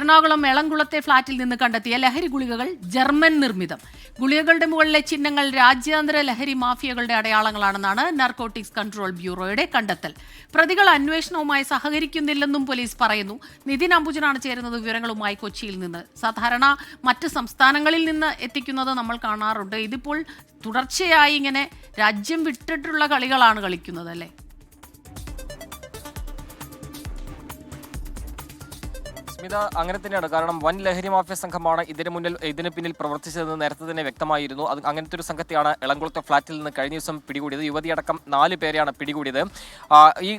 എറണാകുളം എളംകുളത്തെ ഫ്ളാറ്റിൽ നിന്ന് കണ്ടെത്തിയ ലഹരി ഗുളികകൾ ജർമ്മൻ നിർമ്മിതം. ഗുളികകളുടെ മുകളിലെ ചിഹ്നങ്ങൾ രാജ്യാന്തര ലഹരി മാഫിയകളുടെ അടയാളങ്ങളാണെന്നാണ് നാർക്കോട്ടിക്സ് കൺട്രോൾ ബ്യൂറോയുടെ കണ്ടെത്തൽ. പ്രതികൾ അന്വേഷണവുമായി സഹകരിക്കുന്നില്ലെന്നും പോലീസ് പറയുന്നു. നിതിൻ അംബുജനാണ് ചേരുന്നത് വിവരങ്ങളുമായി കൊച്ചിയിൽ നിന്ന്. സാധാരണ മറ്റ് സംസ്ഥാനങ്ങളിൽ നിന്ന് എത്തിക്കുന്നത് നമ്മൾ കാണാറുണ്ട്. ഇതിപ്പോൾ തുടർച്ചയായി ഇങ്ങനെ രാജ്യം വിട്ടിട്ടുള്ള കളികളാണ് കളിക്കുന്നത് അല്ലേ? സ്മിത, അങ്ങനെ തന്നെയാണ്. കാരണം വൻ ലഹരി മാഫിയ സംഘമാണ് ഇതിന് പിന്നിൽ പ്രവർത്തിച്ചതെന്ന് നേരത്തെ തന്നെ വ്യക്തമായിരുന്നു. അങ്ങനത്തെ ഒരു സംഘത്തെയാണ് എളംകുളത്തെ ഫ്ളാറ്റിൽ നിന്ന് കഴിഞ്ഞ ദിവസം പിടികൂടിയത്. യുവതിയടക്കം 4 പേരെയാണ് പിടികൂടിയത്. ഈ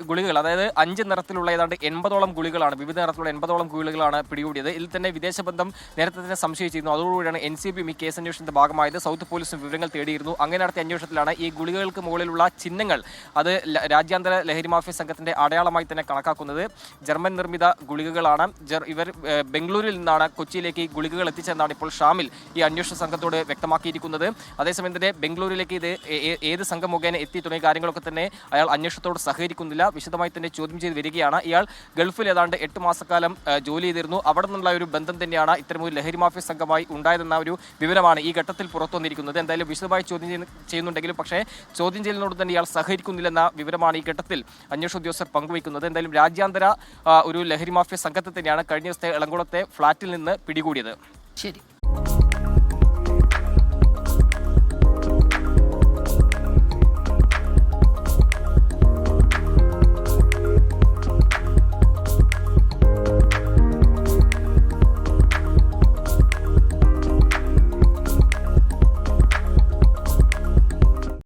ഗുളികകൾ, അതായത് 5 നിറത്തിലുള്ള ഏതാണ്ട് 80ഓളം ഗുളികളാണ്, വിവിധ നിറത്തിലുള്ള 80ഓളം ഗുളികളാണ് പിടികൂടിയത്. ഇതിൽ തന്നെ വിദേശബന്ധം നേരത്തെ തന്നെ സംശയിച്ചിരുന്നു. അതോടുകൂടിയാണ് NCBയും ഈ കേസ് അന്വേഷണത്തിന്റെ ഭാഗമായത്. സൗത്ത് പോലീസും വിവരങ്ങൾ തേടിയിരുന്നു. അങ്ങനെ നടത്തിയ അന്വേഷണത്തിലാണ് ഈ ഗുളികകൾക്ക് മുകളിലുള്ള ചിഹ്നങ്ങൾ അത് രാജ്യാന്തര ലഹരി മാഫിയ സംഘത്തിന്റെ അടയാളമായി തന്നെ കണക്കാക്കുന്നത്. ജർമ്മൻ നിർമ്മിത ഗുളികകളാണ്. ഇവർ ബംഗളൂരിൽ നിന്നാണ് കൊച്ചിയിലേക്ക് ഈ ഗുളികകൾ എത്തിച്ചതെന്നാണ് ഇപ്പോൾ ഷാമിൽ ഈ അന്വേഷണ സംഘത്തോട് വ്യക്തമാക്കിയിരിക്കുന്നത്. അതേസമയം തന്നെ ബംഗളൂരിലേക്ക് ഇത് ഏത് സംഘം മുഖേന എത്തി തുടങ്ങിയ കാര്യങ്ങളൊക്കെ തന്നെ അയാൾ അന്വേഷണത്തോട് സഹകരിക്കുന്നില്ല. വിശദമായി തന്നെ ചോദ്യം ചെയ്ത് വരികയാണ്. ഇയാൾ ഗൾഫിൽ ഏതാണ്ട് 8 മാസക്കാലം ജോലി ചെയ്തിരുന്നു. അവിടെ നിന്നുള്ള ഒരു ബന്ധം തന്നെയാണ് ഇത്തരമൊരു ലഹരി മാഫിയ സംഘമായി ഉണ്ടായതെന്ന ഒരു വിവരമാണ് ഈ ഘട്ടത്തിൽ പുറത്തു വന്നിരിക്കുന്നത്. എന്തായാലും വിശദമായി ചോദ്യം ചെയ്യുന്നുണ്ടെങ്കിലും പക്ഷേ ചോദ്യം ചെയ്യലിനോട് തന്നെ ഇയാൾ സഹകരിക്കുന്നില്ലെന്ന വിവരമാണ് ഈ ഘട്ടത്തിൽ അന്വേഷണ ഉദ്യോഗസ്ഥർ പങ്കുവയ്ക്കുന്നത്. എന്തായാലും രാജ്യാന്തര ഒരു ലഹരി മാഫിയ സംഘത്തെ തന്നെയാണ് കഴിഞ്ഞ ദിവസത്തെ എളംകുളത്തെ ഫ്ളാറ്റിൽ നിന്ന് പിടികൂടിയത്. ശരി.